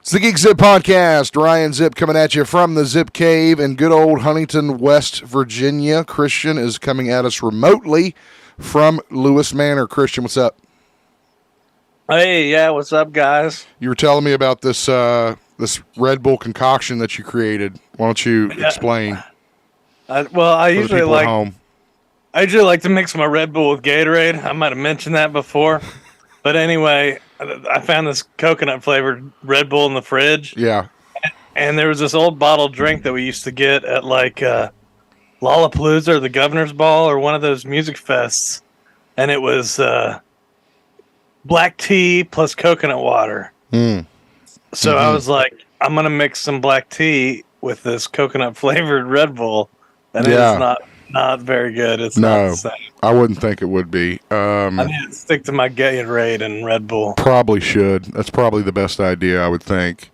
It's the GeekZip podcast. Ryan Zip coming at you from the Zip Cave in good old Huntington, West Virginia. Christian is coming at us remotely from Lewis Manor. Christian, what's up? Hey, yeah, what's up, guys? You were telling me about this this Red Bull concoction that you created. Why don't you explain? I usually like to mix my Red Bull with Gatorade. I might have mentioned that before, but anyway, I found this coconut flavored Red Bull in the fridge. Yeah, and there was this old bottled drink that we used to get at like Lollapalooza or the Governor's Ball or one of those music fests, and it was black tea plus coconut water. So I was like, I'm gonna mix some black tea with this coconut flavored Red Bull, and it's not very good. It's not the same. I wouldn't think it would be. I need to stick to my Gatorade and Red Bull. Probably should. That's probably the best idea, I would think.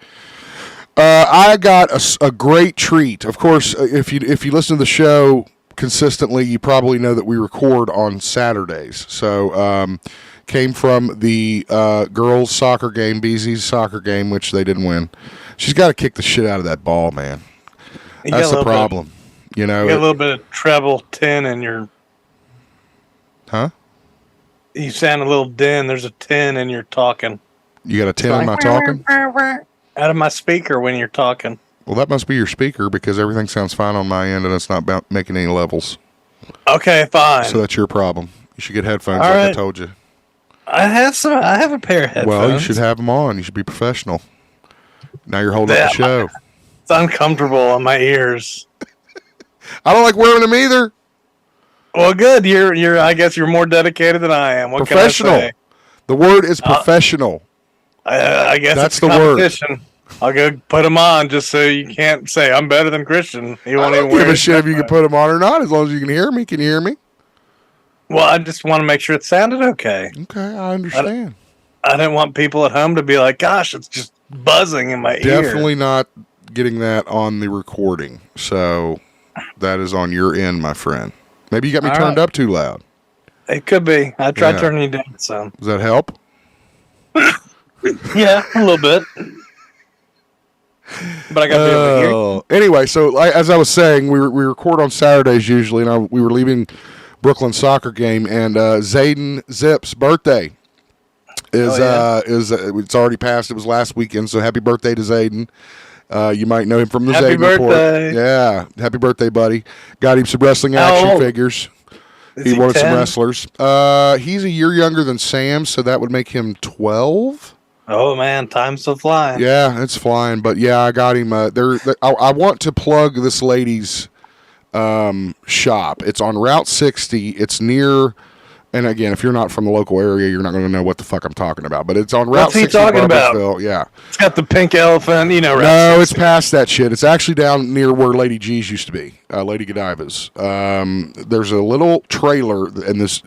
I got a great treat. Of course, if you listen to the show consistently, you probably know that we record on Saturdays. So came from the girls' soccer game, BZ's soccer game, which they didn't win. She's got to kick the shit out of that ball, man. That's the problem. You know, you got a little bit of treble 10 in your... Huh? You sound a little dim. There's a 10 in your talking. You got a 10 in my talking? Out of my speaker when you're talking. Well, that must be your speaker because everything sounds fine on my end and it's not making any levels. Okay, fine. So that's your problem. You should get headphones I told you. I have a pair of headphones. Well, you should have them on. You should be professional. Now you're holding up the show. It's uncomfortable on my ears. I don't like wearing them either. Well, good. I guess you're more dedicated than I am. What professional. Can I say? The word is professional. I guess that's it's the competition. word. I'll go put them on just so you can't say I'm better than Christian. I don't give a shit if you can put them on or not, as long as you can hear me. Can you hear me? Well, I just want to make sure it sounded okay. Okay, I understand. I didn't want people at home to be like, "Gosh, it's just buzzing in my ear." Definitely not getting that on the recording. So that is on your end, my friend. Maybe you got me turned up too loud. It could be. I tried turning you down some. Does that help? Yeah, a little bit. But I got to be able to hear you. Anyway, so as I was saying, we record on Saturdays usually, and we were leaving Brooklyn soccer game, and Zayden Zip's birthday is it's already passed. It was last weekend, so happy birthday to Zayden. You might know him from the Zayden Report. Yeah, happy birthday, buddy. Got him some wrestling action figures. He wanted 10? Some wrestlers. He's a year younger than Sam, so that would make him 12. Oh man, time's so flying. Yeah, it's flying. But yeah, I got him. I want to plug this lady's shop. It's on Route 60. It's near. And again, if you're not from the local area, you're not going to know what the fuck I'm talking about. But it's on Route 60. What's he talking about? Yeah. It's got the pink elephant, Route No, 60. It's past that shit. It's actually down near where Lady G's used to be, Lady Godiva's. There's a little trailer, and this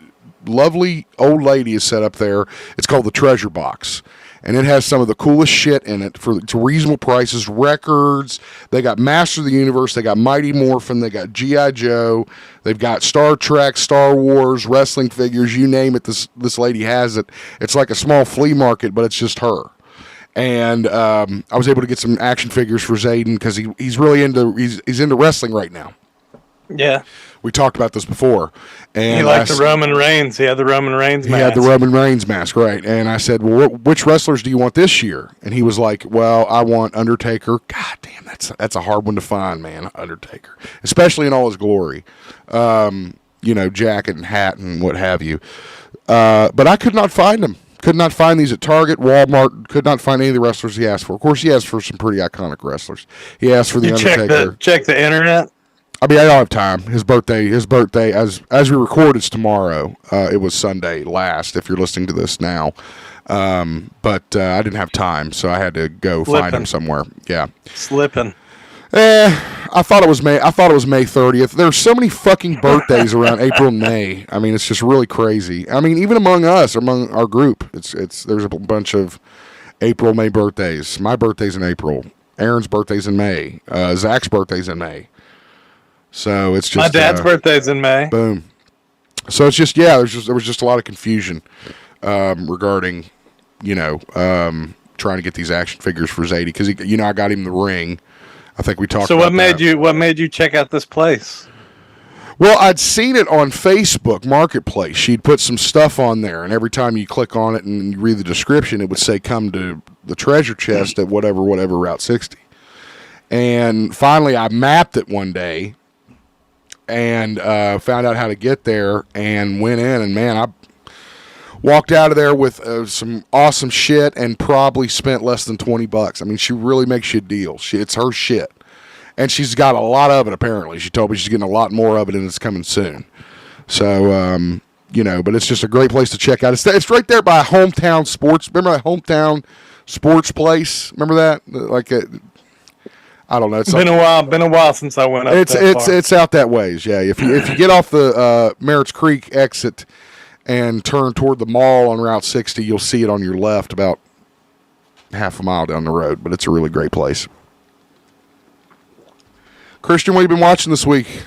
lovely old lady is set up there. It's called the Treasure Box. And it has some of the coolest shit in it to reasonable prices, records. They got Master of the Universe. They got Mighty Morphin. They got G.I. Joe. They've got Star Trek, Star Wars, wrestling figures. You name it, this lady has it. It's like a small flea market, but it's just her. And I was able to get some action figures for Zayden because he's really into wrestling right now. Yeah. We talked about this before. And he liked the Roman Reigns. He had the Roman Reigns mask. He had the Roman Reigns mask, right. And I said, well, which wrestlers do you want this year? And he was like, well, I want Undertaker. God damn, that's a hard one to find, man, Undertaker. Especially in all his glory. Jacket and hat and what have you. But I could not find him. Could not find these at Target, Walmart. Could not find any of the wrestlers he asked for. Of course, he asked for some pretty iconic wrestlers. He asked for the Undertaker. Check the internet? I mean, I don't have time. His birthday, as we record, it's tomorrow. It was Sunday last, if you're listening to this now. But I didn't have time, so I had to go find him somewhere. Yeah. Slipping. I thought it was May 30th. There's so many fucking birthdays around April and May. I mean, it's just really crazy. I mean, even among us, among our group, there's a bunch of April, May birthdays. My birthday's in April. Aaron's birthday's in May. Zach's birthday's in May. So it's just my dad's birthday's in May. Boom. So it's just there was just a lot of confusion regarding trying to get these action figures for Zadie because I got him the ring. I think we talked. So what made you check out this place? Well, I'd seen it on Facebook Marketplace. She'd put some stuff on there, and every time you click on it and you read the description, it would say, come to the treasure chest at whatever Route 60. And finally, I mapped it one day and found out how to get there and went in. And, man, I walked out of there with some awesome shit and probably spent less than $20. I mean, she really makes you a deal. It's her shit. And she's got a lot of it, apparently. She told me she's getting a lot more of it, and it's coming soon. So, but it's just a great place to check out. It's right there by Hometown Sports. Remember that Hometown Sports place? Remember that? I don't know. It's been a while since I went up. It's out that ways. Yeah. If you get off the Merritt's Creek exit and turn toward the mall on Route 60, you'll see it on your left about half a mile down the road. But it's a really great place. Christian, what have you been watching this week?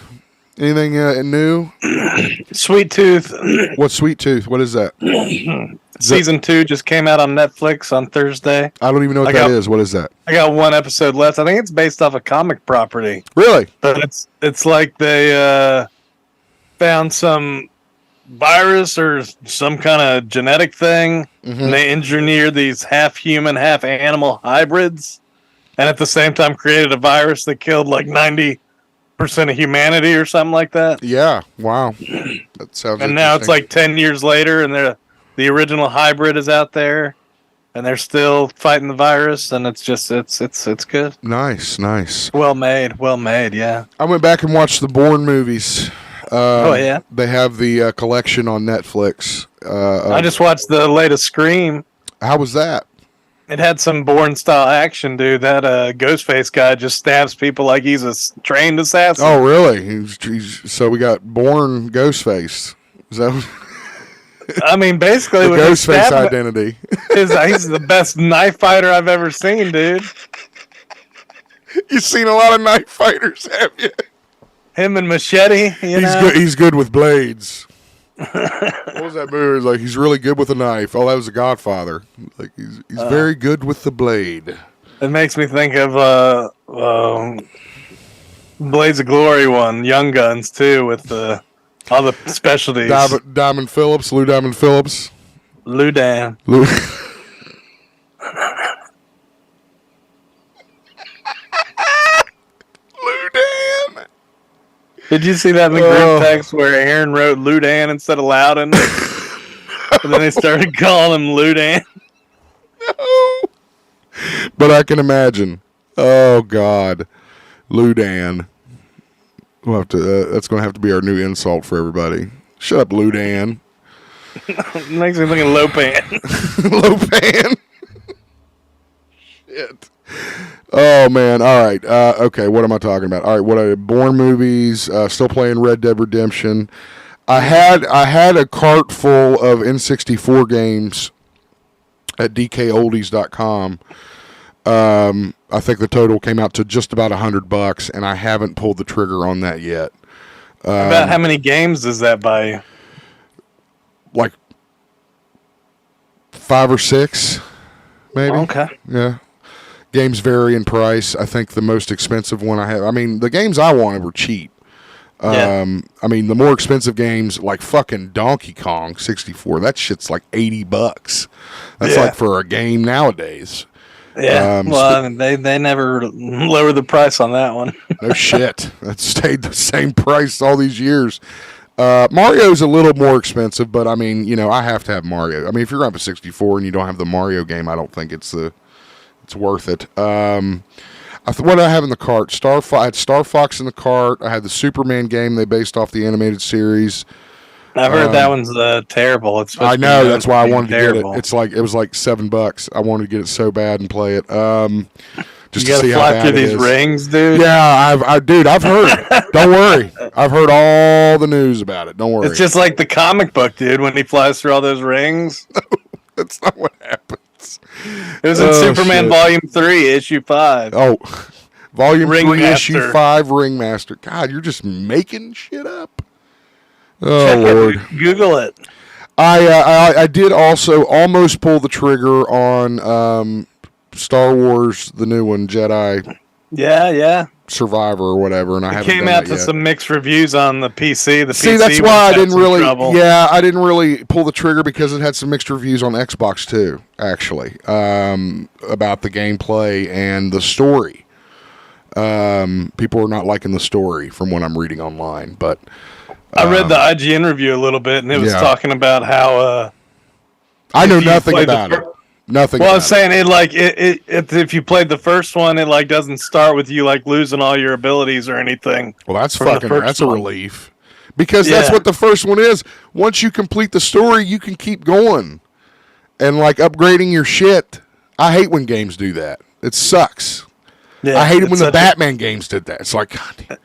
Anything new? Sweet Tooth. What's Sweet Tooth? What is that? Season 2 just came out on Netflix on Thursday. I don't even know what that is. What is that? I got one episode left. I think it's based off a comic property. Really? But it's like they found some virus or some kind of genetic thing, and they engineered these half human, half animal hybrids. And at the same time created a virus that killed like 90% of humanity or something like that. Yeah. Wow. That sounds. And now it's like 10 years later, and the original hybrid is out there, and they're still fighting the virus, and it's good. Nice. Well made. Yeah. I went back and watched the Bourne movies. Oh yeah. They have the collection on Netflix. I just watched the latest Scream. How was that? It had some Bourne-style action, dude. That Ghostface guy just stabs people like he's a trained assassin. Oh, really? So we got Bourne Ghostface. Is that? I mean, basically, the Ghostface identity. He's the best knife fighter I've ever seen, dude. You've seen a lot of knife fighters, have you? Him and Machete. He's good with blades. What was that movie? It's like he's really good with a knife. Oh, that was The Godfather. Like he's very good with the blade. It makes me think of Blades of Glory one, Young Guns too, with all the specialties. Diamond Phillips, Lou Diamond Phillips, Ludan. Ludan. Did you see that in the group text where Aaron wrote Ludan instead of Loudon? And then they started calling him Ludan. No. But I can imagine. Oh, God. Ludan. We'll have to. That's going to have to be our new insult for everybody. Shut up, Ludan. Makes me think of Lopan. Lopan. Shit. Oh, man. All right. Okay, what am I talking about? All right, Bourne movies, still playing Red Dead Redemption. I had a cart full of N64 games at dkoldies.com. I think the total came out to just about $100, and I haven't pulled the trigger on that yet. About how many games does that buy you? Like 5 or 6, maybe. Okay. Yeah. Games vary in price. I think the most expensive one I have. I mean, the games I wanted were cheap. I mean, the more expensive games, like fucking Donkey Kong 64, that shit's like $80. That's like for a game nowadays. Yeah. They never lower the price on that one. No shit. That stayed the same price all these years. Mario's a little more expensive, but I mean, I have to have Mario. I mean, if you're going to have a 64 and you don't have the Mario game, I don't think it's worth it. What did I have in the cart? I had Star Fox in the cart. I had the Superman game they based off the animated series. I've heard that one's terrible. I know, that's why I wanted to get it. It was like $7. I wanted to get it so bad and play it. Just to see how bad it is. You gotta fly through these rings, dude. Yeah, I've heard. Don't worry, I've heard all the news about it. Don't worry. It's just like the comic book, dude. When he flies through all those rings. No, that's not what happens. It was in Superman Volume 3, Issue 5. Oh, Volume 3, Ringmaster. Issue 5, Ringmaster. God, you're just making shit up. Oh, Lord. Google it. I did also almost pull the trigger on Star Wars, the new one, Jedi Yeah. Survivor or whatever, and I haven't Came done out that to yet. some mixed reviews on the PC. The See, PC that's why I didn't really. trouble. Yeah, I didn't really pull the trigger because it had some mixed reviews on Xbox too. Actually, about the gameplay and the story. People are not liking the story from what I'm reading online, but I read the IGN review a little bit, and it was talking about how. I know nothing about it. Nothing. Well, I was saying if you played the first one, it like doesn't start with you like losing all your abilities or anything. Well, that's a relief, because that's what the first one is. Once you complete the story, you can keep going and like upgrading your shit. I hate when games do that. It sucks. Yeah, I hate it when the Batman games did that. It's like, God,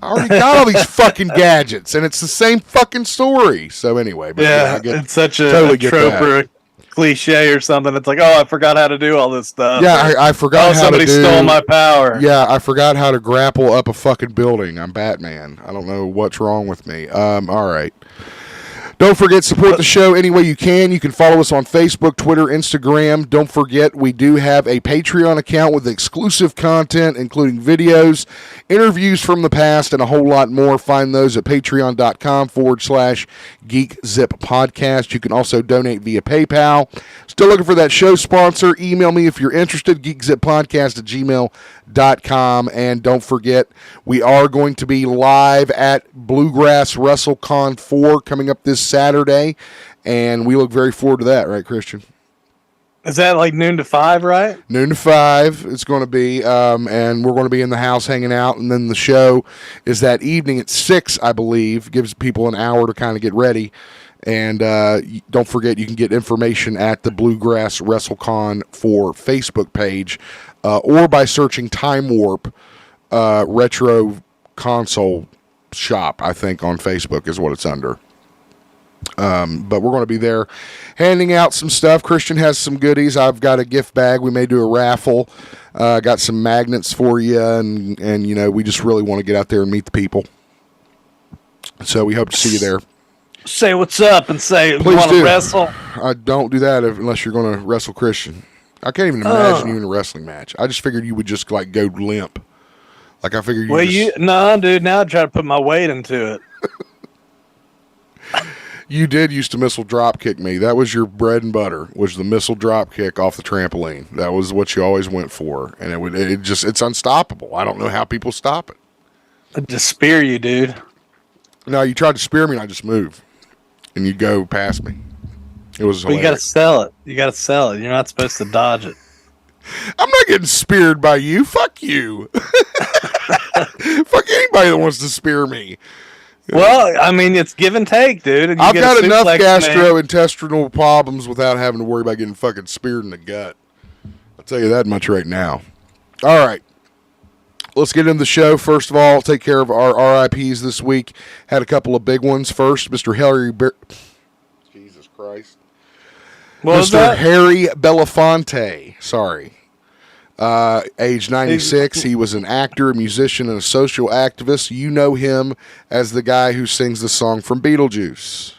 I already got all these fucking gadgets, and it's the same fucking story. So anyway, but it's such a trope or a cliche or something. It's like, oh, I forgot how to do all this stuff. Yeah, I forgot how to do. Somebody stole my power. Yeah, I forgot how to grapple up a fucking building. I'm Batman. I don't know what's wrong with me. All right. Don't forget, support the show any way you can. You can follow us on Facebook, Twitter, Instagram. Don't forget, we do have a Patreon account with exclusive content, including videos, interviews from the past, and a whole lot more. Find those at patreon.com/GeekZip podcast. You can also donate via PayPal. Still looking for that show sponsor? Email me if you're interested, geekzippodcast@gmail.com. And don't forget, we are going to be live at Bluegrass WrestleCon 4 coming up this Saturday, and we look very forward to that, right, Christian? Is that like noon to 5, right? Noon to 5 it's going to be, and we're going to be in the house hanging out, and then the show is that evening at 6, I believe. Gives people an hour to kind of get ready. And don't forget, you can get information at the Bluegrass WrestleCon 4 Facebook page, or by searching Time Warp Retro Console Shop, I think, on Facebook is what it's under. But we're going to be there handing out some stuff. Christian has some goodies. I've got a gift bag. We may do a raffle. Got some magnets for you, and you know, we just really want to get out there and meet the people. So we hope to see you there. Say what's up and say Please you want do. to wrestle. I don't do that unless you're going to wrestle Christian. I can't even imagine you in a wrestling match. I just figured you would just like go limp. Like I figured you. No, dude. Now I try to put my weight into it. You did used to missile drop kick me. That was your bread and butter. Was the missile drop kick off the trampoline? That was what you always went for, and it's unstoppable. I don't know how people stop it. I just spear you, dude. No, you tried to spear me, and I just moved, and you'd go past me. It was. But you got to sell it. You got to sell it. You're not supposed to dodge it. I'm not getting speared by you. Fuck you. Fuck anybody that wants to spear me. Well, I mean, it's give and take, dude. I've got enough gastrointestinal problems without having to worry about getting fucking speared in the gut. I'll tell you that much right now. All right. Let's get into the show. First of all, I'll take care of our RIPs this week. Had a couple of big ones. First, Mr. Jesus Christ. Mr. Harry Belafonte. Sorry. Age 96. He was an actor, a musician, and a social activist. You know him as the guy who sings the song from Beetlejuice.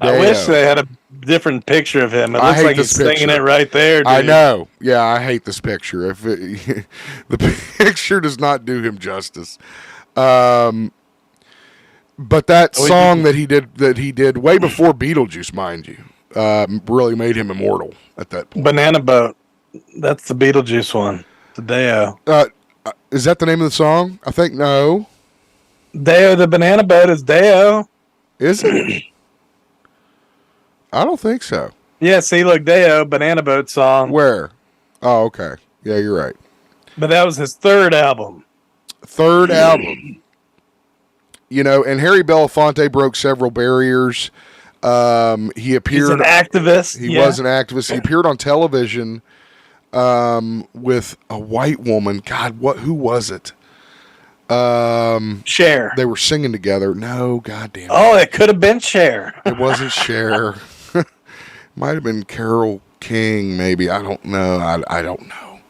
I wish they had a different picture of him. It looks like he's singing it right there, dude. I know. Yeah, I hate this picture. The picture does not do him justice. But that song that he did way before Beetlejuice, mind you, really made him immortal at that point. Banana Boat. That's the Beetlejuice one. The Deo. Is that the name of the song? I think no. Deo, the Banana Boat is Deo. Is it? I don't think so. Yeah, see, look, Deo, Banana Boat song. Where? Oh, okay. Yeah, you're right. But that was his third album. You know, and Harry Belafonte broke several barriers. He appeared. He's an activist. He was an activist. He appeared on television with a white woman. God, who was it? Cher. They were singing together. No, goddamn. Oh, it could have been Cher. It wasn't Cher. Might have been Carole King, maybe. I don't know. I don't know.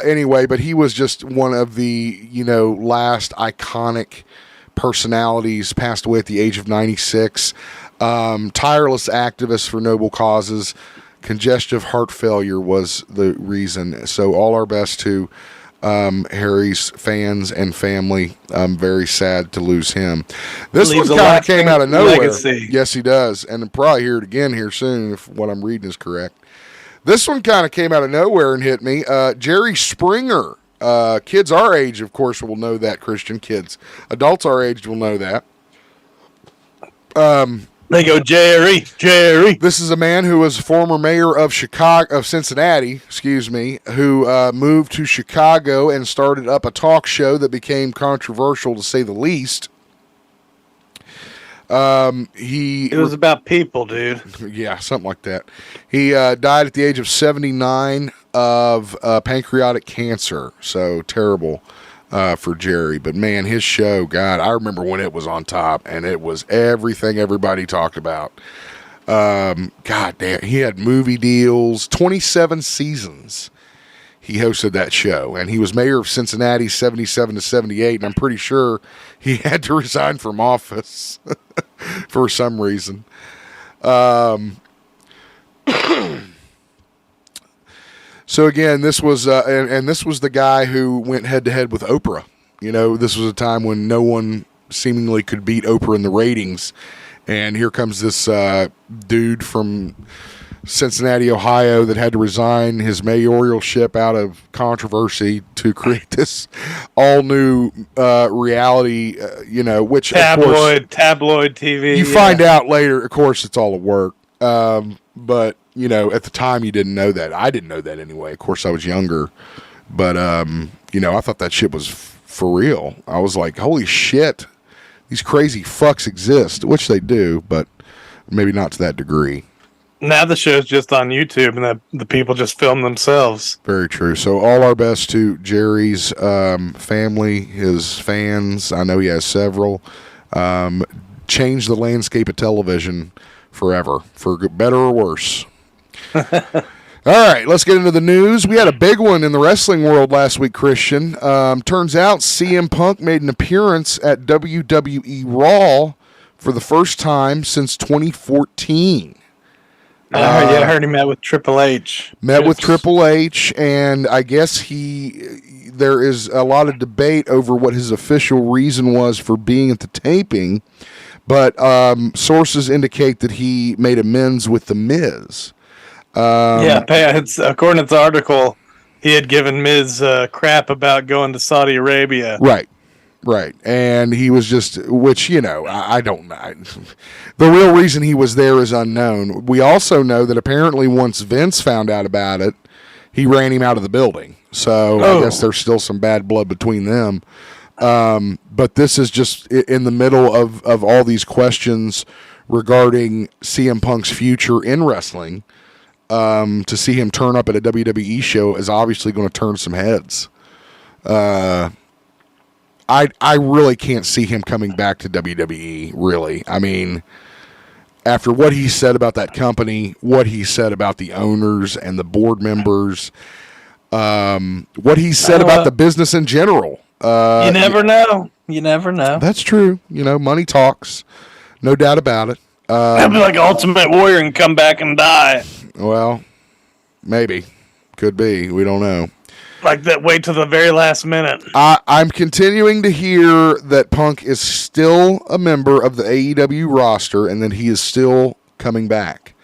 Anyway, but he was just one of the, last iconic personalities, passed away at the age of 96. Tireless activist for noble causes. congestive heart failure was the reason. So all our best to Harry's fans and family. I'm very sad to lose him. This one kind of came out of nowhere. Legacy. Yes, he does. And I'll probably hear it again here soon if what I'm reading is correct. This one kind of came out of nowhere and hit me. Jerry Springer. Kids our age, of course, will know that, Christian. Kids. Adults our age will know that. They go, Jerry. This is a man who was former mayor of Cincinnati, who moved to Chicago and started up a talk show that became controversial, to say the least. It was about people, dude. Yeah, something like that. He died at the age of 79 of pancreatic cancer. So terrible for Jerry. But man, his show, God, I remember when it was on top, and it was everything everybody talked about. God damn, he had movie deals, 27 seasons. He hosted that show, and he was mayor of Cincinnati 77 to 78, and I'm pretty sure he had to resign from office for some reason. So again, this was and this was the guy who went head to head with Oprah. You know, this was a time when no one seemingly could beat Oprah in the ratings, and here comes this dude from Cincinnati, Ohio, that had to resign his mayoralship out of controversy to create this all new reality, which tabloid TV. You find out later, of course, it's all a work. But at the time you didn't know that. I didn't know that anyway. Of course, I was younger, but I thought that shit was for real. I was like, holy shit, these crazy fucks exist, which they do, but maybe not to that degree. Now the show's just on YouTube, and the people just film themselves. Very true. So all our best to Jerry's family, his fans. I know he has several. Changed the landscape of television forever, for better or worse. All right, let's get into the news. We had a big one in the wrestling world last week, Christian. Turns out CM Punk made an appearance at WWE Raw for the first time since 2014. I heard he met with Triple H. With Triple H, and I guess there is a lot of debate over what his official reason was for being at the taping, but sources indicate that he made amends with The Miz. It's, according to the article, he had given Miz crap about going to Saudi Arabia. Right. And he was just, which, I don't know. The real reason he was there is unknown. We also know that apparently once Vince found out about it, he ran him out of the building. So I guess there's still some bad blood between them. But this is just in the middle of all these questions regarding CM Punk's future in wrestling. To see him turn up at a WWE show is obviously going to turn some heads. I really can't see him coming back to WWE, really. I mean, after what he said about that company, what he said about the owners and the board members, what he said about the business in general. You never know. You never know. That's true. Money talks. No doubt about it. That'd be like Ultimate Warrior and come back and die. Well, maybe. Could be. We don't know. Like that, wait till the very last minute. I'm continuing to hear that Punk is still a member of the AEW roster and that he is still coming back.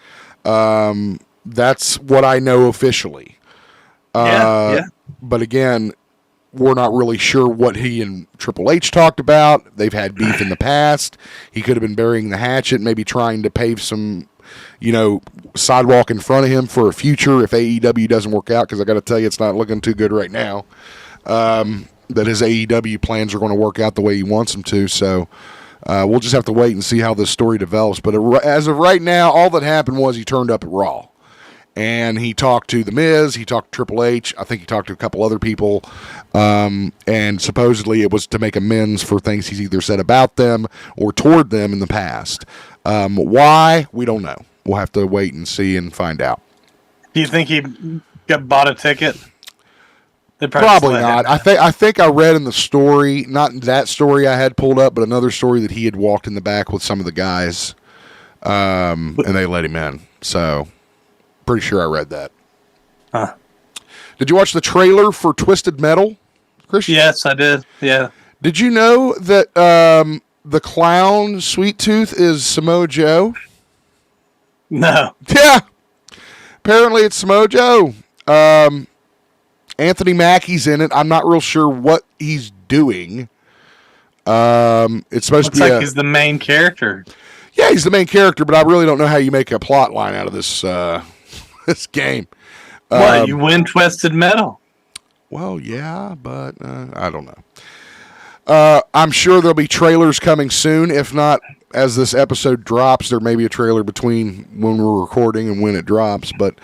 That's what I know officially. Yeah. But again, we're not really sure what he and Triple H talked about. They've had beef in the past. He could have been burying the hatchet, maybe trying to pave some sidewalk in front of him for a future if AEW doesn't work out, because I got to tell you, it's not looking too good right now. That his AEW plans are going to work out the way he wants them to. So we'll just have to wait and see how this story develops. But as of right now, all that happened was he turned up at Raw. And he talked to The Miz, he talked to Triple H, I think he talked to a couple other people, and supposedly it was to make amends for things he's either said about them or toward them in the past. Why? We don't know. We'll have to wait and see and find out. Do you think he bought a ticket? Probably not. I think I read in the story, not that story I had pulled up, but another story that he had walked in the back with some of the guys, and they let him in. So Pretty sure I read that. Huh. Did you watch the trailer for Twisted Metal, Christian? Yes, I did. Yeah. Did you know that the clown Sweet Tooth is Samoa Joe? No. Yeah. Apparently it's Samoa Joe. Anthony Mackie's in it. I'm not real sure what he's doing. It's supposed to be he's the main character. Yeah, he's the main character, but I really don't know how you make a plot line out of this this game. What, you win Twisted Metal? Well, yeah, but I don't know. I'm sure there'll be trailers coming soon. If not, as this episode drops, there may be a trailer between when we're recording and when it drops. But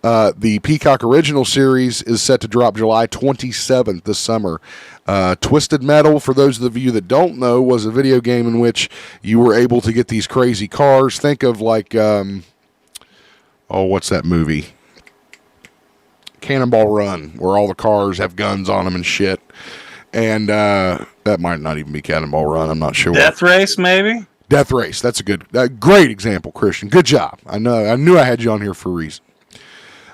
the Peacock Original Series is set to drop July 27th this summer. Twisted Metal, for those of you that don't know, was a video game in which you were able to get these crazy cars. Think of like, what's that movie? Cannonball Run, where all the cars have guns on them and shit. And that might not even be Cannonball Run. I'm not sure. Death Race, maybe? Death Race. That's a great example, Christian. Good job. I knew I had you on here for a reason.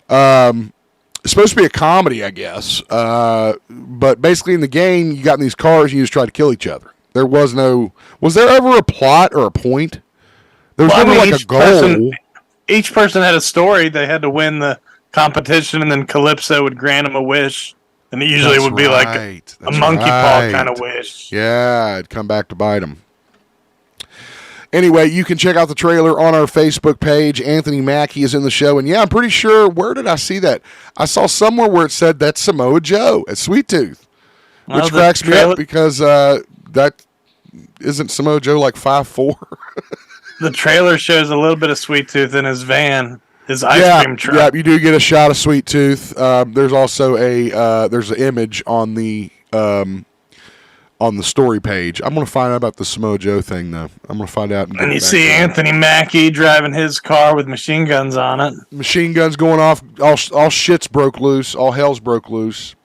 It's supposed to be a comedy, I guess. But basically in the game, you got in these cars and you just try to kill each other. Was there ever a plot or a point? There was never like a goal. Each person had a story. They had to win the competition, and then Calypso would grant them a wish. And it usually would be like a monkey paw kind of wish. Yeah, it'd come back to bite them. Anyway, you can check out the trailer on our Facebook page. Anthony Mackie is in the show. And yeah, I'm pretty sure, where did I see that? I saw somewhere where it said that's Samoa Joe at Sweet Tooth. Which cracks me up because that isn't Samoa Joe like 5'4"? The trailer shows a little bit of Sweet Tooth in his van. His ice cream truck. Yeah, you do get a shot of Sweet Tooth. There's also there's an image on the story page. I'm going to find out about the Samoa Joe thing, though. I'm going to find out. And you see Anthony Mackie driving his car with machine guns on it. Machine guns going off. All shit's broke loose. All hell's broke loose.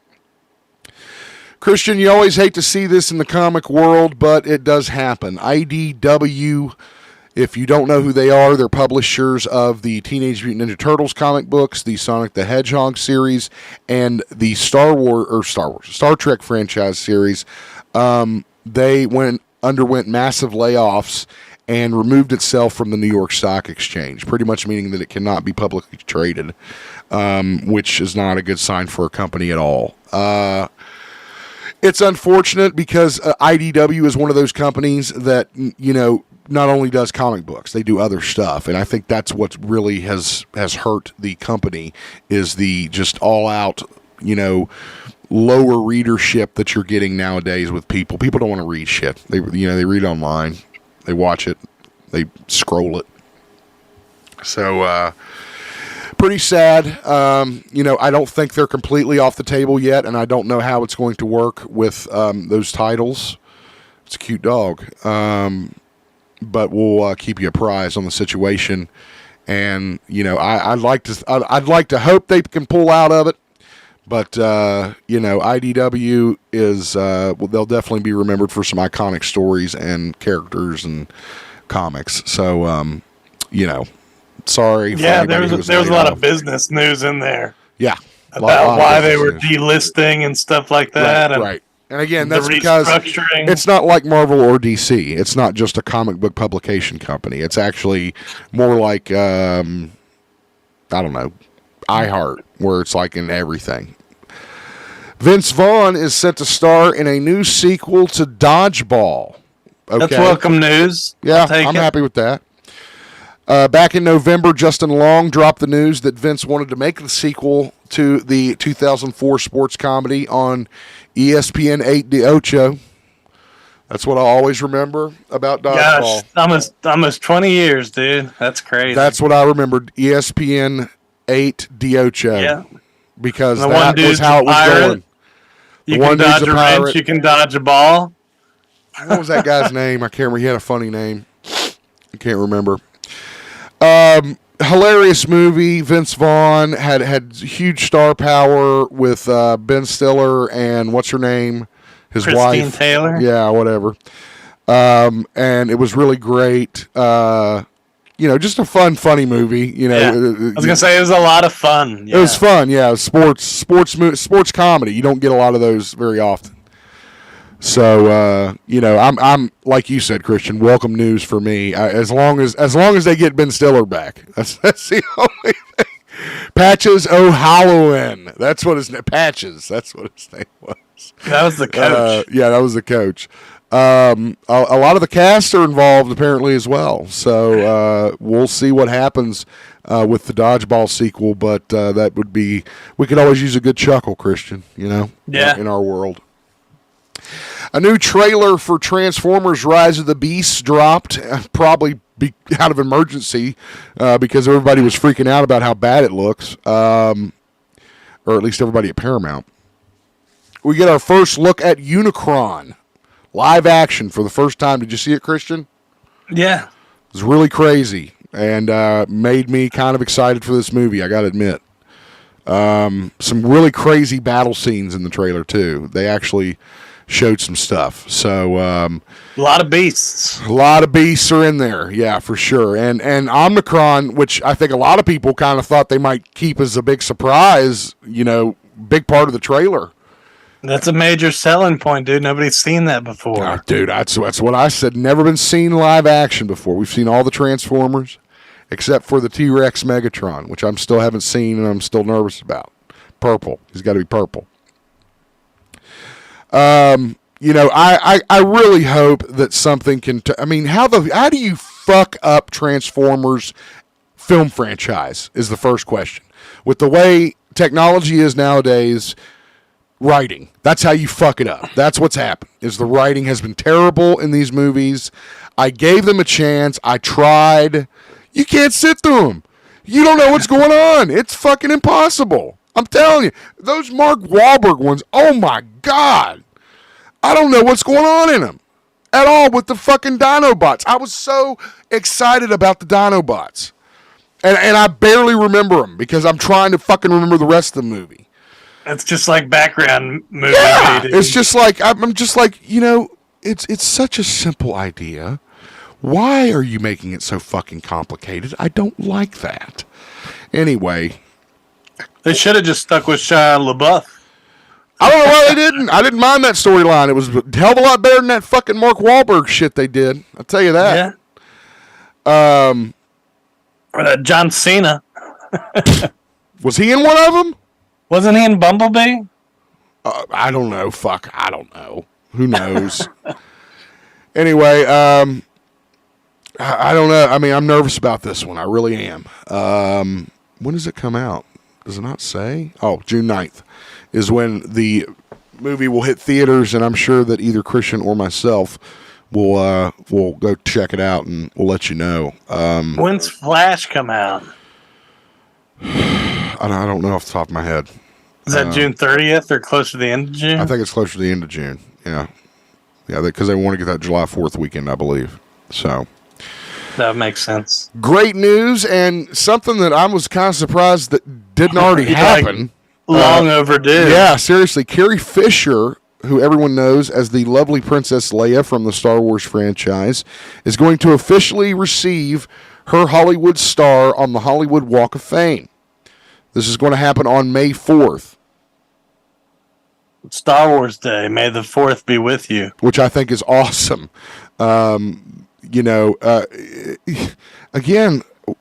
Christian, you always hate to see this in the comic world, but it does happen. IDW, if you don't know who they are, they're publishers of the Teenage Mutant Ninja Turtles comic books, the Sonic the Hedgehog series, and the Star Trek franchise series. They underwent massive layoffs and removed itself from the New York Stock Exchange, pretty much meaning that it cannot be publicly traded, which is not a good sign for a company at all. It's unfortunate because IDW is one of those companies that, you know, not only does comic books, they do other stuff. And I think that's what really has hurt the company is the just all out, you know, lower readership that you're getting nowadays with people. People don't want to read shit. They read online, they watch it, they scroll it. So, pretty sad. I don't think they're completely off the table yet, and I don't know how it's going to work with those titles. It's a cute dog. But we'll keep you apprised on the situation. And, you know, I'd like to hope they can pull out of it. But, IDW is, they'll definitely be remembered for some iconic stories and characters and comics. So, sorry. Yeah, there was a lot of business news in there. Yeah. About why they were delisting and stuff like that. Right. And again, that's because it's not like Marvel or DC. It's not just a comic book publication company. It's actually more like, I don't know, iHeart, where it's like in everything. Vince Vaughn is set to star in a new sequel to Dodgeball. Okay. That's welcome news. Yeah, I'm happy with that. Back in November, Justin Long dropped the news that Vince wanted to make the sequel to the 2004 sports comedy on ESPN 8 de Ocho. That's what I always remember about Dodgeball. Gosh, almost 20 years, dude. That's crazy. That's what I remembered, ESPN 8 de Ocho. Yeah. Because that was how it was going. You can dodge a wrench, you can dodge a ball. What was that guy's name? I can't remember. He had a funny name. I can't remember. Hilarious movie. Vince Vaughn had huge star power with Ben Stiller and what's her name? His Christine wife. Taylor. Yeah, whatever. And it was really great. just a funny movie. I was gonna say it was a lot of fun. It was fun. Yeah, sports comedy. You don't get a lot of those very often. So I'm like you said, Christian. Welcome news for me. As long as they get Ben Stiller back, that's the only thing. Patches O'Halloran. That's what his name. Patches. That's what his name was. That was the coach. That was the coach. A lot of the cast are involved apparently as well. So we'll see what happens with the Dodgeball sequel. But that would be, we could always use a good chuckle, Christian. In our world. A new trailer for Transformers: Rise of the Beasts dropped, probably out of emergency because everybody was freaking out about how bad it looks, or at least everybody at Paramount. We get our first look at Unicron, live action for the first time. Did you see it, Christian? Yeah. It was really crazy and made me kind of excited for this movie, I got to admit. Some really crazy battle scenes in the trailer, too. They actually showed some stuff. So a lot of beasts. A lot of beasts are in there, yeah, for sure. And Omnicron, which I think a lot of people kind of thought they might keep as a big surprise, big part of the trailer. That's a major selling point, dude. Nobody's seen that before. Dude, that's what I said. Never been seen live action before. We've seen all the Transformers, except for the T-Rex Megatron, which I'm still haven't seen and I'm still nervous about. Purple. He's got to be purple. I really hope that something can. How do you fuck up Transformers film franchise? Is the first question. With the way technology is nowadays, writing. That's how you fuck it up. That's what's happened. Is the writing has been terrible in these movies. I gave them a chance. I tried. You can't sit through them. You don't know what's going on. It's fucking impossible. I'm telling you. Those Mark Wahlberg ones, oh my God. I don't know what's going on in them at all with the fucking Dinobots. I was so excited about the Dinobots. And I barely remember them because I'm trying to fucking remember the rest of the movie. It's just like background movie. Yeah, it's just like, I'm just like, it's such a simple idea. Why are you making it so fucking complicated? I don't like that. Anyway. They should have just stuck with Shia LaBeouf. I don't know why they didn't. I didn't mind that storyline. It was a hell of a lot better than that fucking Mark Wahlberg shit they did. I'll tell you that. Yeah. Or that John Cena. Was he in one of them? Wasn't he in Bumblebee? I don't know. Fuck. I don't know. Who knows? Anyway, I don't know. I'm nervous about this one. I really am. When does it come out? Does it not say? Oh, June 9th is when the movie will hit theaters, and I'm sure that either Christian or myself will go check it out, and we'll let you know. When's Flash come out? I don't know off the top of my head. Is that June 30th or close to the end of June? I think it's closer to the end of June. Yeah, because they want to get that July 4th weekend, I believe. So that makes sense. Great news, and something that I was kind of surprised that didn't already happen. Long overdue. Yeah, seriously. Carrie Fisher, who everyone knows as the lovely Princess Leia from the Star Wars franchise, is going to officially receive her Hollywood star on the Hollywood Walk of Fame. This is going to happen on May 4th. Star Wars Day. May the 4th be with you. Which I think is awesome. Again,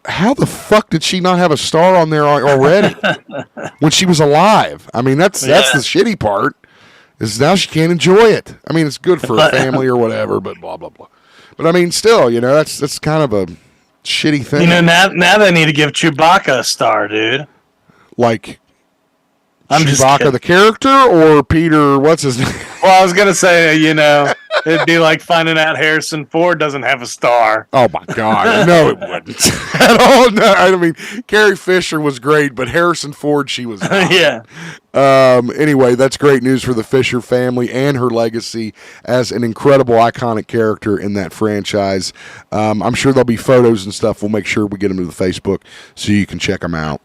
how the fuck did she not have a star on there already when she was alive? That's the shitty part, is now she can't enjoy it. It's good for her family or whatever, but blah, blah, blah. But still, that's kind of a shitty thing. Now they need to give Chewbacca a star, dude. Like Chewbacca the character or Peter, what's his name? Well, I was going to say, it'd be like finding out Harrison Ford doesn't have a star. Oh, my God. No, it wouldn't. At all. No, Carrie Fisher was great, but Harrison Ford, she was not. Yeah. Anyway, that's great news for the Fisher family and her legacy as an incredible, iconic character in that franchise. I'm sure there'll be photos and stuff. We'll make sure we get them to the Facebook so you can check them out.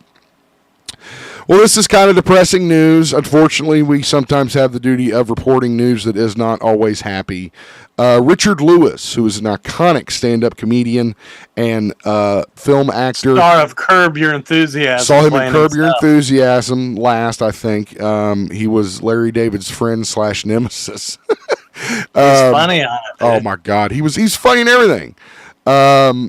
Well, this is kind of depressing news. Unfortunately, we sometimes have the duty of reporting news that is not always happy. Richard Lewis, who is an iconic stand-up comedian and film actor. Star of Curb Your Enthusiasm. Saw him in Curb Your Enthusiasm last, I think. He was Larry David's friend / nemesis. He's funny on it. Dude. Oh my God, he's funny in everything.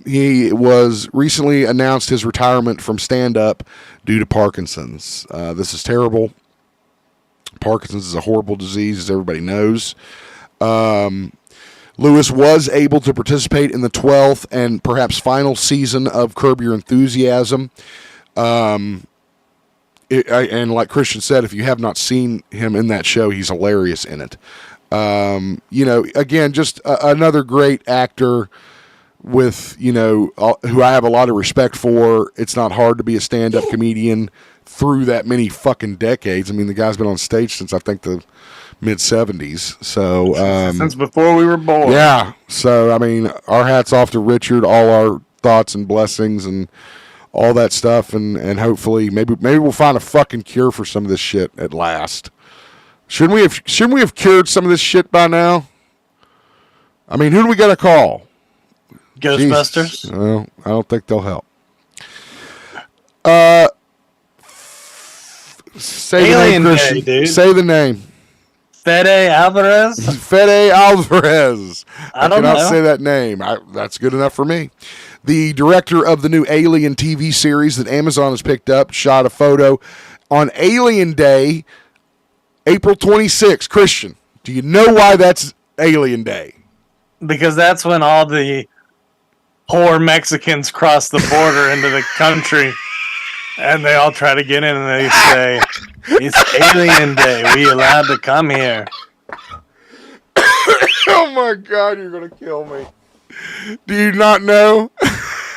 He was recently announced his retirement from stand-up due to Parkinson's. This is terrible. Parkinson's is a horrible disease, as everybody knows. Lewis was able to participate in the 12th and perhaps final season of Curb Your Enthusiasm. And like Christian said, if you have not seen him in that show, he's hilarious in it. Again, just another great actor with, who I have a lot of respect for. It's not hard to be a stand-up comedian through that many fucking decades. I mean, the guy's been on stage since I think the mid-70s. So since before we were born. Yeah. So I mean, our hats off to Richard, all our thoughts and blessings and all that stuff, and hopefully maybe we'll find a fucking cure for some of this shit at last. Shouldn't we have cured some of this shit by now? I mean, who do we got to call? Ghostbusters? Jesus. Well, I don't think they'll help. Say Alien the name, Christian. Day, dude. Say the name. Fede Alvarez? Fede Alvarez. I don't cannot know. say that name. That's good enough for me. The director of the new Alien TV series that Amazon has picked up shot a photo on Alien Day, April 26th. Christian, do you know why that's Alien Day? Because that's when all the poor Mexicans cross the border into the country, and they all try to get in, and they say, "It's Alien Day. We allowed to come here." Oh my God, you're gonna kill me. Do you not know?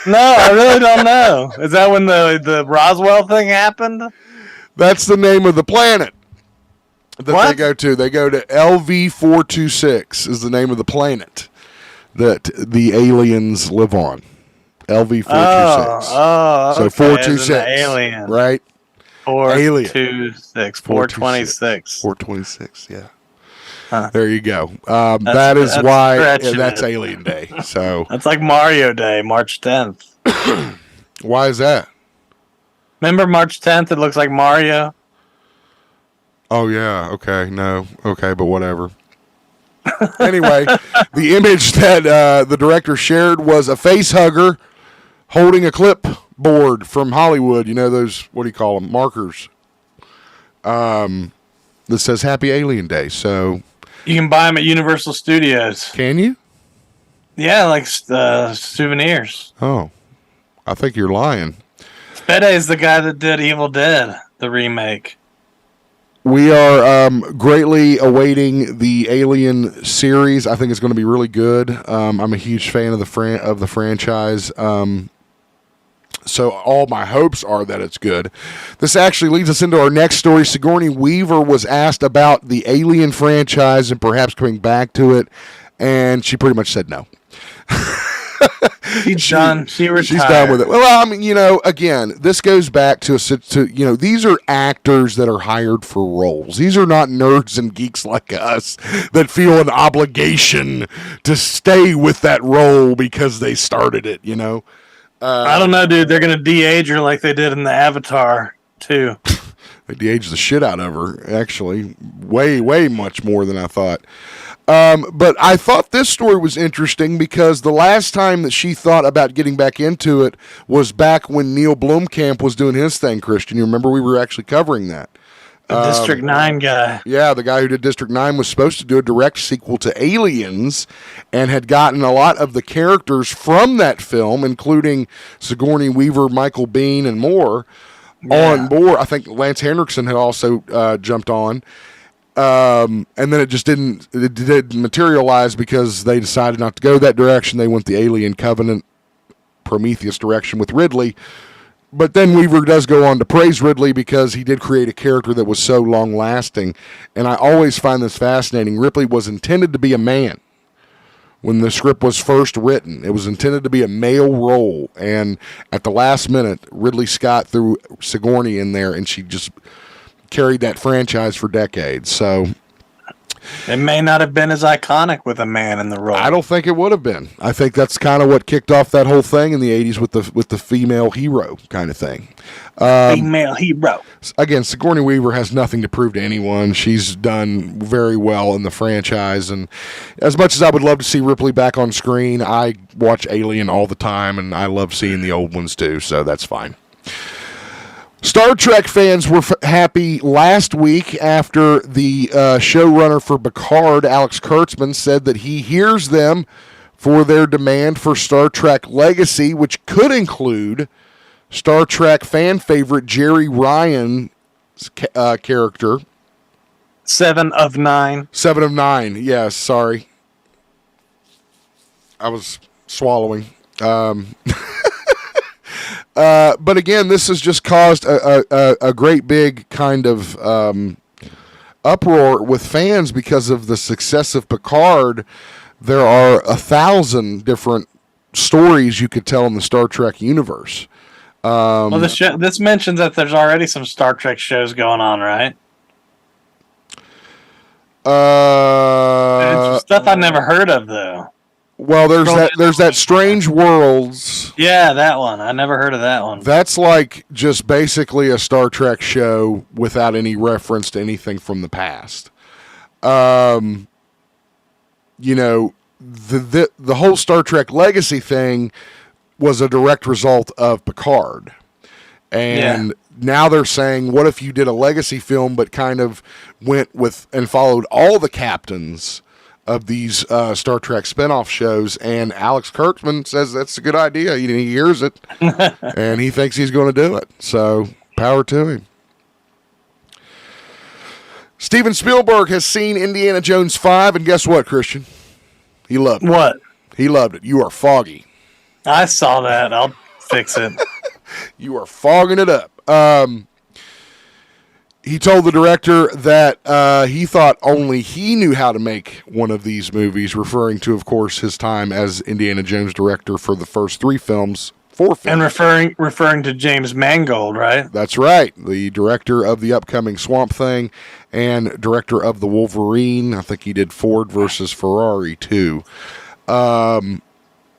No, I really don't know. Is that when the Roswell thing happened? That's the name of the planet that What? they go to. They go to LV-426 is the name of the planet that the aliens live on. LV-426. Oh, So okay, 426. as in the alien. Right? 426. 426. 426, yeah. Huh. There you go. That is that's why stretching that's it. Alien Day. So That's like Mario Day, March 10th. why is that? Remember March 10th? It looks like Mario. Oh, yeah. Okay. No. Okay, but whatever. Anyway, the image that the director shared was a face hugger holding a clipboard from Hollywood. You know those, what do you call them, markers, that says Happy Alien Day. So You can buy them at Universal Studios. can you? Yeah, like souvenirs. Oh, I think you're lying. Fede is the guy that did Evil Dead, the remake. We are greatly awaiting the Alien series. I think it's going to be really good. I'm a huge fan of the franchise. So all my hopes are that it's good. This actually leads us into our next story. Sigourney Weaver was asked about the Alien franchise and perhaps coming back to it, and she pretty much said no. She's done. She retired. She's done with it. Well, I mean, again, this goes back to these are actors that are hired for roles. These are not nerds and geeks like us that feel an obligation to stay with that role because they started it, I don't know, dude. They're going to de-age her like they did in the Avatar, too. They de-aged the shit out of her, actually. Way, way much more than I thought. But I thought this story was interesting because the last time that she thought about getting back into it was back when Neil Blomkamp was doing his thing, Christian. You remember we were actually covering that. The District 9 guy. Yeah, the guy who did District 9 was supposed to do a direct sequel to Aliens and had gotten a lot of the characters from that film, including Sigourney Weaver, Michael Biehn, and more, on board. I think Lance Henriksen had also jumped on. And then it didn't materialize because they decided not to go that direction. They went the Alien Covenant Prometheus direction with Ridley. But then Weaver does go on to praise Ridley because he did create a character that was so long-lasting. And I always find this fascinating. Ripley was intended to be a man when the script was first written. It was intended to be a male role. And at the last minute, Ridley Scott threw Sigourney in there, and she just carried that franchise for decades. So It may not have been as iconic with a man in the role. I don't think it would have been. I think that's kind of what kicked off that whole thing in the 80s with the female hero kind of thing. Female hero. Again, Sigourney Weaver has nothing to prove to anyone. She's done very well in the franchise, and as much as I would love to see Ripley back on screen, I watch Alien all the time, and I love seeing the old ones too, so that's fine. Star Trek fans were happy last week after the showrunner for Picard, Alex Kurtzman, said that he hears them for their demand for Star Trek Legacy, which could include Star Trek fan favorite Jerry Ryan's character. 7 of 9. 7 of 9, yes, sorry. I was swallowing. But again, this has just caused a great big kind of uproar with fans because of the success of Picard. There are 1,000 different stories you could tell in the Star Trek universe. Well, this mentions that there's already some Star Trek shows going on, right? It's stuff I've never heard of, though. Well, there's that Strange Worlds. Yeah, that one. I never heard of that one. That's like just basically a Star Trek show without any reference to anything from the past. You know, the whole Star Trek Legacy thing was a direct result of Picard. And now they're saying, what if you did a Legacy film but kind of went with and followed all the captains of these Star Trek spinoff shows? And Alex Kurtzman says that's a good idea. He hears it, and he thinks he's going to do it. So, power to him. Steven Spielberg has seen Indiana Jones 5, and guess what, Christian? He loved it. What? He loved it. You are foggy. I saw that. I'll fix it. You are fogging it up. He told the director that he thought only he knew how to make one of these movies, referring to, of course, his time as Indiana Jones director for the first 4 films. And referring to James Mangold, right? That's right. The director of the upcoming Swamp Thing and director of The Wolverine. I think he did Ford versus Ferrari, too.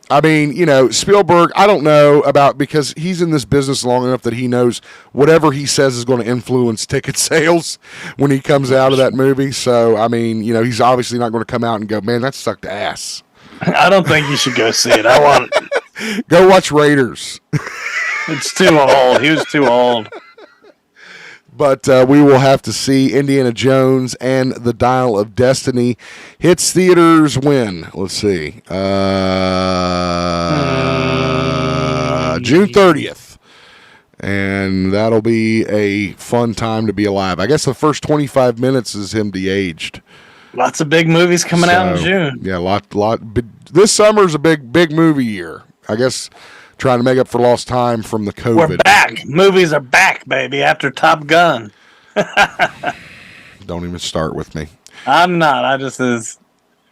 I mean, you know, Spielberg, I don't know about, because he's in this business long enough that he knows whatever he says is going to influence ticket sales when he comes out of that movie. So, I mean, you know, he's obviously not going to come out and go, man, that sucked ass. I don't think you should go see it. I want it. Go watch Raiders. It's too old. He was too old. But we will have to see. Indiana Jones and the Dial of Destiny hits theaters when? Let's see. June 30th. And that'll be a fun time to be alive. I guess the first 25 minutes is him de-aged. Lots of big movies coming out in June. Yeah, lot. This summer's a big movie year. I guess trying to make up for lost time from the COVID. We're back. Movies are back, baby, after Top Gun. Don't even start with me. I'm not. I just is.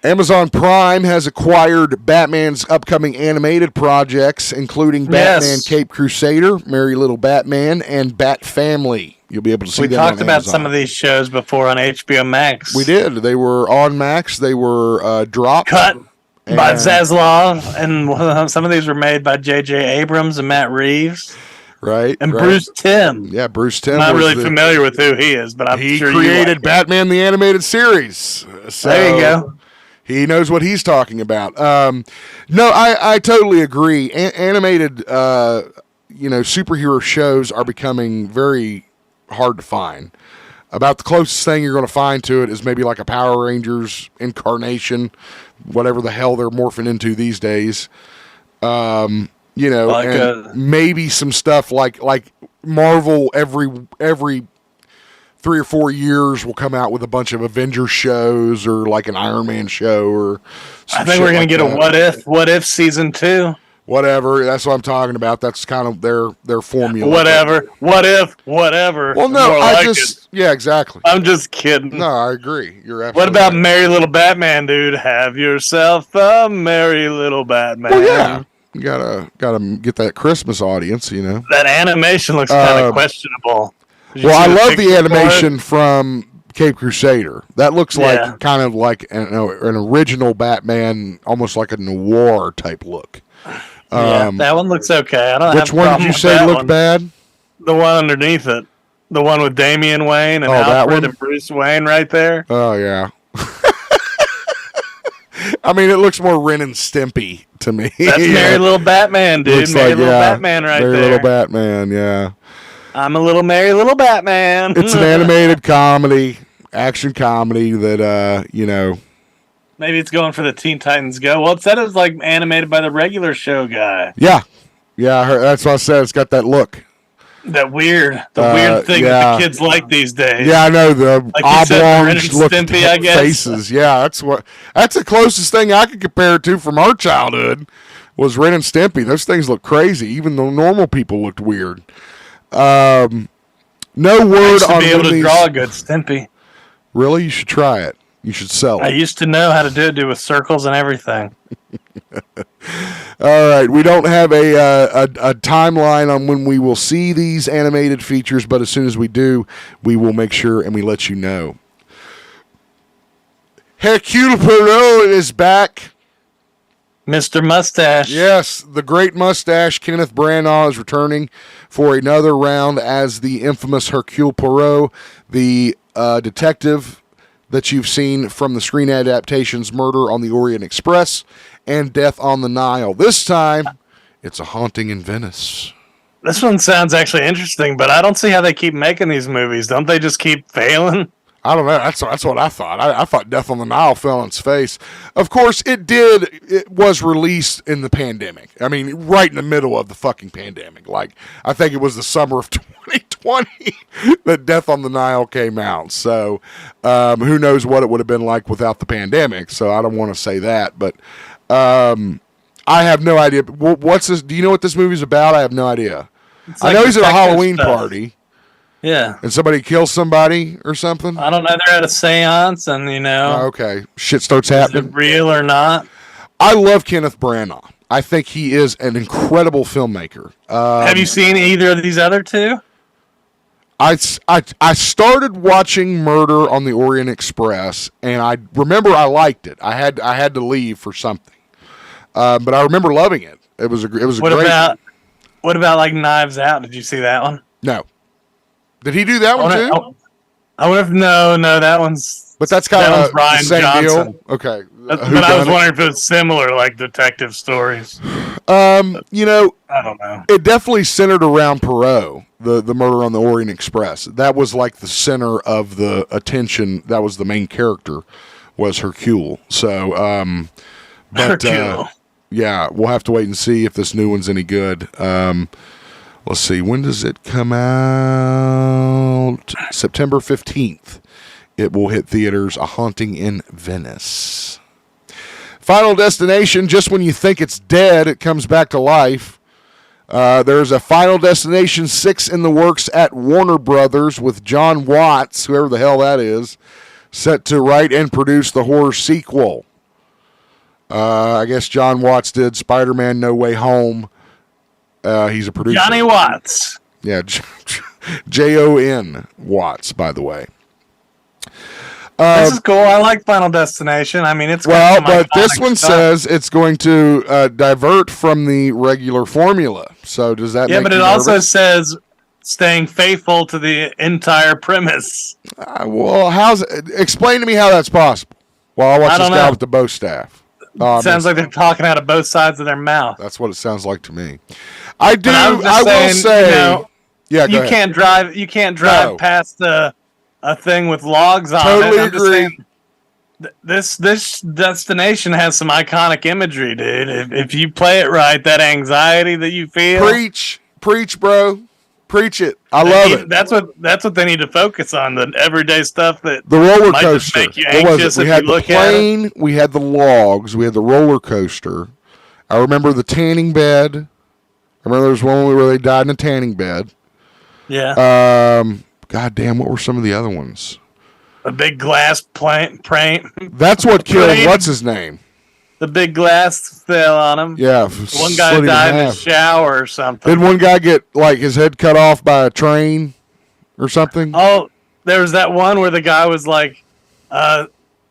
Amazon Prime has acquired Batman's upcoming animated projects, including Batman Cape Crusader, Merry Little Batman, and Bat Family. You'll be able to see them on Amazon. We talked about some of these shows before on HBO Max. We did. They were on Max. They were dropped. Cut by Zaslav, and some of these were made by J.J. Abrams and Matt Reeves. Right. And Bruce Timm. Yeah, Bruce Timm. I'm not really familiar with who he is, but I'm sure he created Batman the Animated Series. So there you go. He knows what he's talking about. No, I totally agree. Animated, superhero shows are becoming very hard to find. About the closest thing you're going to find to it is maybe like a Power Rangers incarnation, whatever the hell they're morphing into these days. And maybe some stuff like Marvel every 3 or 4 years will come out with a bunch of Avengers shows or like an Iron Man show or. I think we're going to get a What If season 2. Whatever. That's what I'm talking about. That's kind of their formula. Whatever. What if? Whatever. Well, no, yeah, exactly. I'm just kidding. No, I agree. You're absolutely. What about Merry Little Batman, dude? Have yourself a Merry Little Batman. Well, yeah. You gotta get that Christmas audience, you know. That animation looks kind of questionable. Well, I love the animation from Cape Crusader. That looks Yeah. like kind of like an original Batman, almost like a noir type look. Yeah, that one looks okay. I don't have Which a one did problem you with say that looked one. bad? The one underneath it. The one with Damian Wayne and Oh, that Alfred one? and Bruce Wayne right there. Oh, yeah. I mean, it looks more Ren and Stimpy to me. That's Merry Little Batman, dude. Looks Merry like, Little yeah, Batman right Merry there. Little Batman, yeah. I'm a little Merry Little Batman. It's an animated comedy, action comedy that, Maybe it's going for the Teen Titans Go. Well, it said it was like animated by the regular show guy. Yeah. Yeah, that's what I said. It's got that look. That weird thing that the kids like these days. Yeah, I know, the Like you said, Ren oblong and look Stimpy, I guess. faces. Yeah, that's the closest thing I could compare it to from our childhood was Ren and Stimpy. Those things look crazy. Even the normal people looked weird. No I word used to on be able when to these... draw a good Stimpy. Really? You should try it. You should sell I it. used to know how to do it with circles and everything. All right. We don't have a timeline on when we will see these animated features, but as soon as we do, we will make sure and we let you know. Hercule Poirot is back. Mr. Mustache. Yes, the great mustache Kenneth Branagh is returning for another round as the infamous Hercule Poirot, the detective that you've seen from the screen adaptations Murder on the Orient Express and Death on the Nile. This time, it's A Haunting in Venice. This one sounds actually interesting, but I don't see how they keep making these movies. Don't they just keep failing? I don't know. That's what I thought. I thought Death on the Nile fell on its face. Of course, it did. It was released in the pandemic. I mean, right in the middle of the fucking pandemic. Like, I think it was the summer of 2020 that Death on the Nile came out. So, who knows what it would have been like without the pandemic. So, I don't want to say that. But I have no idea. What's this? Do you know what this movie's about? I have no idea. It's I like know he's at a detective Halloween stuff. party. Yeah. And somebody kills somebody or something? I don't know. They're at a seance, and Oh, okay. Shit starts is happening. it real or not? I love Kenneth Branagh. I think he is an incredible filmmaker. Have you seen either of these other two? I started watching Murder on the Orient Express, and I remember I liked it. I had to leave for something, but I remember loving it. It was a great. What about like Knives Out? Did you see that one? No, did he do that one too? I would have no. That one's. But that's kind that of one's Rian the same Johnson. deal. Okay, But I was wondering if it was similar, like detective stories. I don't know. It definitely centered around Poirot, the Murder on the Orient Express. That was like the center of the attention. That was the main character, was Hercule. So, Hercule. Yeah, we'll have to wait and see if this new one's any good. Let's see, when does it come out? September 15th. It will hit theaters. A Haunting in Venice. Final Destination, just when you think it's dead, it comes back to life. There's a Final Destination 6 in the works at Warner Brothers with John Watts, whoever the hell that is, set to write and produce the horror sequel. I guess John Watts did Spider-Man No Way Home. He's a producer. Johnny Watts. Yeah, Jon Watts, by the way. This is cool. I like Final Destination. I mean, it's Well, got some but this iconic one stuff. says it's going to divert from the regular formula. So does that Yeah, make but you it also nervous? says staying faithful to the entire premise. Well, explain to me how that's possible. Well, I'll watch I this don't guy know. with the bow staff. Sounds like they're talking out of both sides of their mouth. That's what it sounds like to me. I do. But I was I just will saying, say. Yeah, go you ahead. can't drive No. past a thing with logs on Totally it. I'm just agree. saying, this destination has some iconic imagery, dude. If you play it right, that anxiety that you feel, Preach, bro. Preach it. I love it. That's what they need to focus on, the everyday stuff that The roller might just coaster. make you What was anxious it? We if had you the look at it. plane. We had the logs. We had the roller coaster. I remember the tanning bed. I remember there was one where they died in a tanning bed. Yeah, God damn, what were some of the other ones? a big glass plane. That's what killed. Plane. What's his name? The big glass fell on him. Yeah, One guy split him died in the half. shower or something. Didn't one guy get like his head cut off by a train or something? Oh, there was that one where the guy was like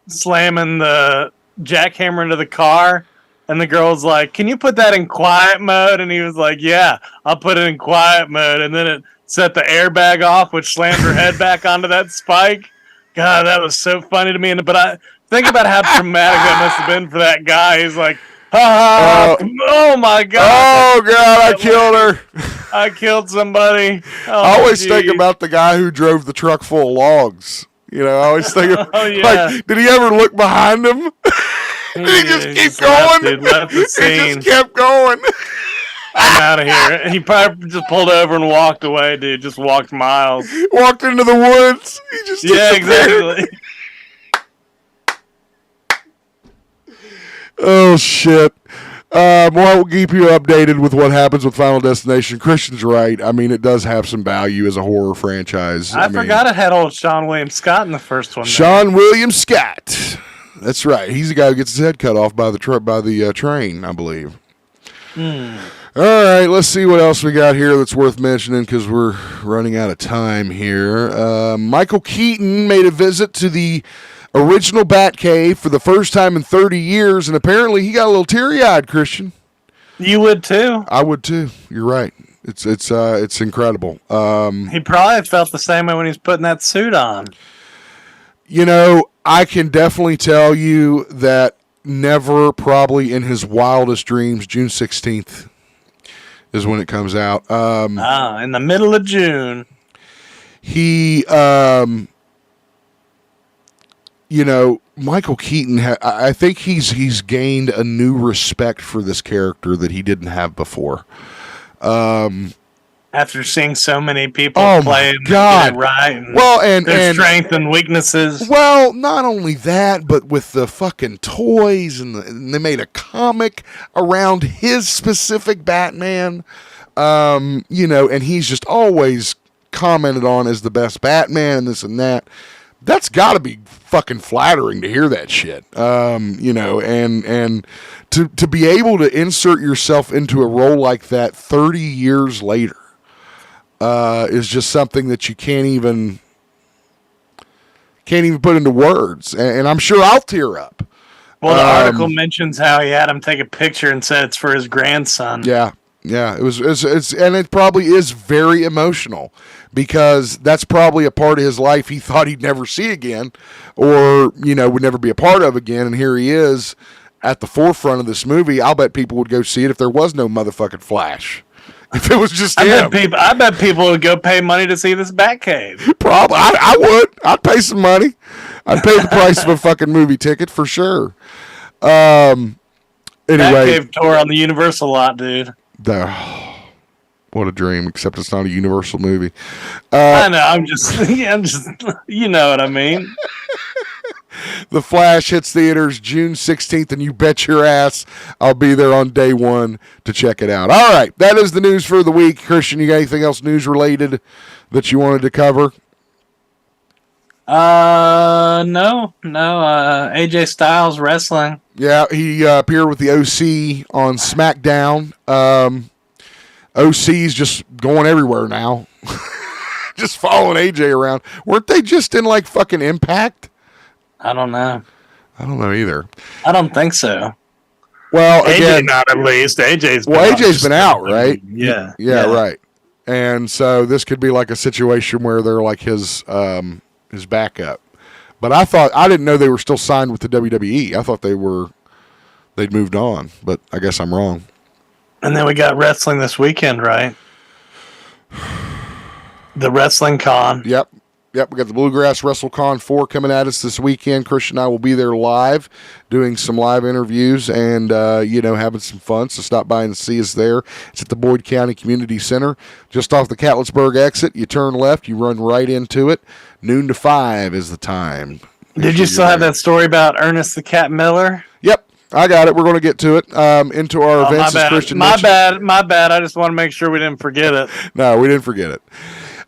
slamming the jackhammer into the car, and the girl's like, "Can you put that in quiet mode?" And he was like, "Yeah, I'll put it in quiet mode." And then it set the airbag off, which slammed her head back onto that spike. God, that was so funny to me. But I think about how traumatic that must have been for that guy. He's like, oh my God. Oh God, I killed her. I killed somebody. Oh, I always think about the guy who drove the truck full of logs. You know, I always think of, like, did he ever look behind him? Did he just keep going? Left the scene. He just kept going. I'm out of here. He probably just pulled over and walked away, dude. Just walked miles. Walked into the woods. He just exactly. Oh, shit. Well, we'll keep you updated with what happens with Final Destination. Christian's right. I mean, it does have some value as a horror franchise. I forgot it had old Sean William Scott in the first one. Sean William Scott. That's right. He's the guy who gets his head cut off by the train, I believe. All right, let's see what else we got here that's worth mentioning because we're running out of time here. Michael Keaton made a visit to the original Batcave for the first time in 30 years, and apparently he got a little teary-eyed, Christian. You would too. I would too. You're right. It's incredible. He probably felt the same way when he's putting that suit on. You know, I can definitely tell you that never, probably in his wildest dreams, June 16th is when it comes out. In the middle of June. He, you know, Michael Keaton, I think he's gained a new respect for this character that he didn't have before. After seeing so many people play and God. get it right, and their strengths and weaknesses. Well, not only that, but with the fucking toys, and they made a comic around his specific Batman, you know, and he's just always commented on as the best Batman and this and that. That's got to be fucking flattering to hear that shit, you know, and to be able to insert yourself into a role like that 30 years later is just something that you can't even put into words, and I'm sure I'll tear up. Well, the article mentions how he had him take a picture and said it's for his grandson. Yeah, it's and it probably is very emotional because that's probably a part of his life he thought he'd never see again, or you know would never be a part of again, and here he is at the forefront of this movie. I'll bet people would go see it if there was no motherfucking Flash. If it was just him. I bet people would go pay money to see this Batcave. Probably. I would. I'd pay some money. I'd pay the price of a fucking movie ticket for sure. Anyway. Batcave tour on the Universal lot, dude. What a dream, except it's not a Universal movie. I know. I'm just, you know what I mean. The Flash hits theaters June 16th, and you bet your ass I'll be there on day one to check it out. All right, that is the news for the week. Christian, you got anything else news-related that you wanted to cover? No. AJ Styles wrestling. Yeah, he appeared with the OC on SmackDown. OC's just going everywhere now. Just following AJ around. Weren't they just in, like, fucking Impact? I don't know. I don't know either. I don't think so. Well, AJ again, not at least. AJ's been out, right? Yeah, right. And so this could be like a situation where they're like his backup. But I didn't know they were still signed with the WWE. I thought they'd moved on, but I guess I'm wrong. And then we got wrestling this weekend, right? The Wrestling Con. Yep. We got the Bluegrass WrestleCon 4 coming at us this weekend. Christian and I will be there live, doing some live interviews and, having some fun. So stop by and see us there. It's at the Boyd County Community Center, just off the Catlettsburg exit. You turn left, you run right into it. Noon to 5 is the time. Did you still have that story about Ernest the Cat Miller? Yep. I got it. We're going to get to it. Into our events as Christian mentioned. My bad. I just want to make sure we didn't forget it. No, we didn't forget it.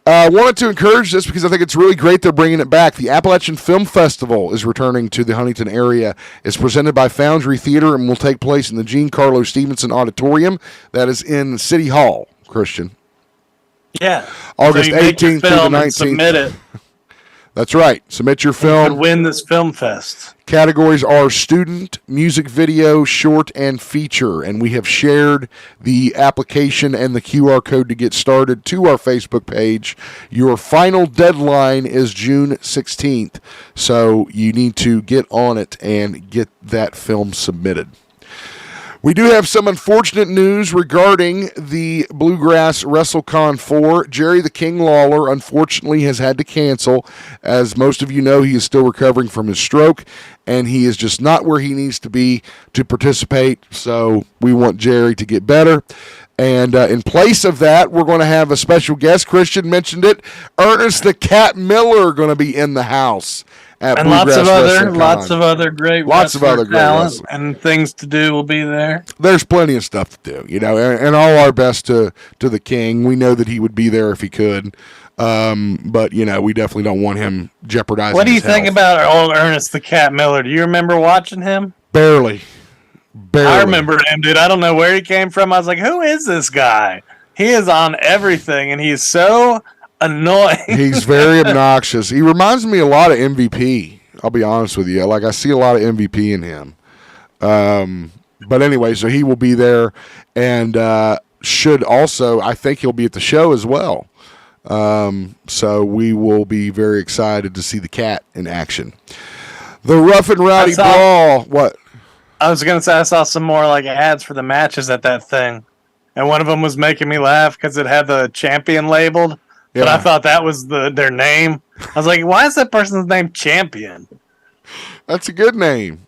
Wanted to encourage this because I think it's really great they're bringing it back. The Appalachian Film Festival is returning to the Huntington area. It's presented by Foundry Theater and will take place in the Gene Carlo Stevenson Auditorium. That is in City Hall, Christian. Yeah. August 18th through the 19th. Submit it. That's right. Submit your Could film. win this film fest. Categories are student, music video, short, and feature. And we have shared the application and the QR code to get started to our Facebook page. Your final deadline is June 16th. So you need to get on it and get that film submitted. We do have some unfortunate news regarding the Bluegrass WrestleCon 4. Jerry the King Lawler, unfortunately, has had to cancel. As most of you know, he is still recovering from his stroke, and he is just not where he needs to be to participate. So we want Jerry to get better. And in place of that, we're going to have a special guest. Christian mentioned it. Ernest the Cat Miller going to be in the house. And lots of other great talent and things to do will be there. There's plenty of stuff to do, and all our best to the King. We know that he would be there if he could, but we definitely don't want him jeopardizing. What do you think about old Ernest the Cat Miller? Do you remember watching him? Barely. I remember him, dude. I don't know where he came from. I was like, who is this guy? He is on everything, and he's so annoying. He's very obnoxious. He reminds me a lot of MVP. I'll be honest with you. Like, I see a lot of MVP in him. But anyway, so he will be there, and should also, I think he'll be at the show as well. So we will be very excited to see the cat in action. The Rough and Rowdy Brawl. What? I was going to say, I saw some more like ads for the matches at that thing. And one of them was making me laugh because it had the champion labeled. But I thought that was their name. I was like, why is that person's name Champion? That's a good name.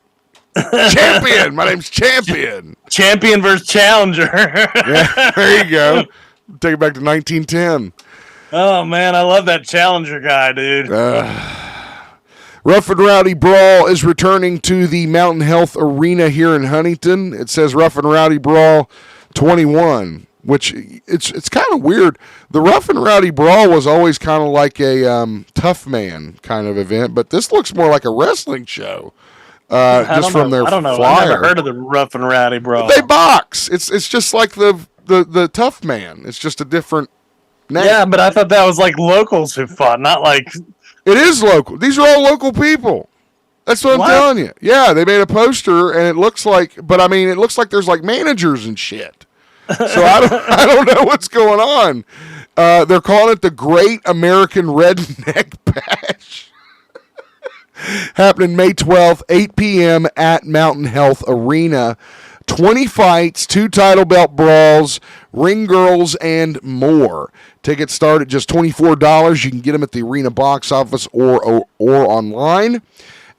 Champion. My name's Champion. Champion versus Challenger. Yeah, there you go. Take it back to 1910. Oh, man, I love that Challenger guy, dude. Rough and Rowdy Brawl is returning to the Mountain Health Arena here in Huntington. It says Rough and Rowdy Brawl 21. Which it's kind of weird. The Rough and Rowdy Brawl was always kind of like a tough man kind of event, but this looks more like a wrestling show. Just from their flyer. I don't know. I've never heard of the Rough and Rowdy Brawl. But they box. It's just like the tough man. It's just a different name. Yeah, but I thought that was like locals who fought, not like. It is local. These are all local people. That's what I'm telling you. Yeah, they made a poster, and it looks like, it looks like there's like managers and shit. So I don't know what's going on. They're calling it the Great American Redneck Bash. Happening May 12th, 8 p.m. at Mountain Health Arena. 20 fights, 2 title belt brawls, ring girls, and more. Tickets start at just $24. You can get them at the arena box office or online.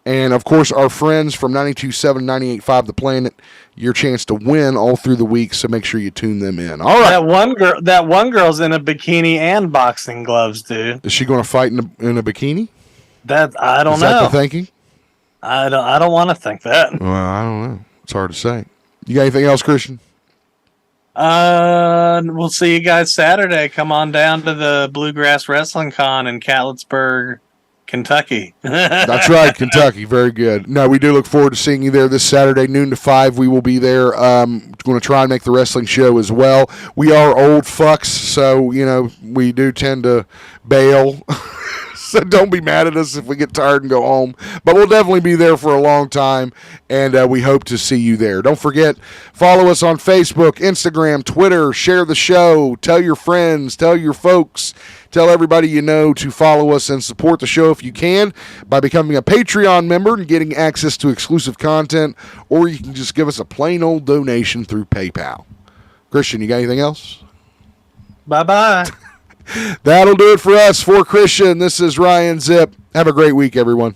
And, of course, our friends from 92.7, 98.5 The Planet, your chance to win all through the week, so make sure you tune them in. All right. That one girl's in a bikini and boxing gloves, dude. Is she going to fight in a bikini? I don't know. Is that the thinking? I don't want to think that. Well, I don't know. It's hard to say. You got anything else, Christian? We'll see you guys Saturday. Come on down to the Bluegrass Wrestling Con in Catlettsburg, Kentucky. That's right, Kentucky. Very good. No, we do look forward to seeing you there this Saturday, noon to 5. We will be there. Going to try and make the wrestling show as well. We are old fucks, so, we do tend to bail. So don't be mad at us if we get tired and go home. But we'll definitely be there for a long time, and we hope to see you there. Don't forget, follow us on Facebook, Instagram, Twitter. Share the show. Tell your friends. Tell your folks. Tell everybody you know to follow us and support the show if you can by becoming a Patreon member and getting access to exclusive content, or you can just give us a plain old donation through PayPal. Christian, you got anything else? Bye-bye. That'll do it for us. For Christian, this is Ryan Zip. Have a great week, everyone.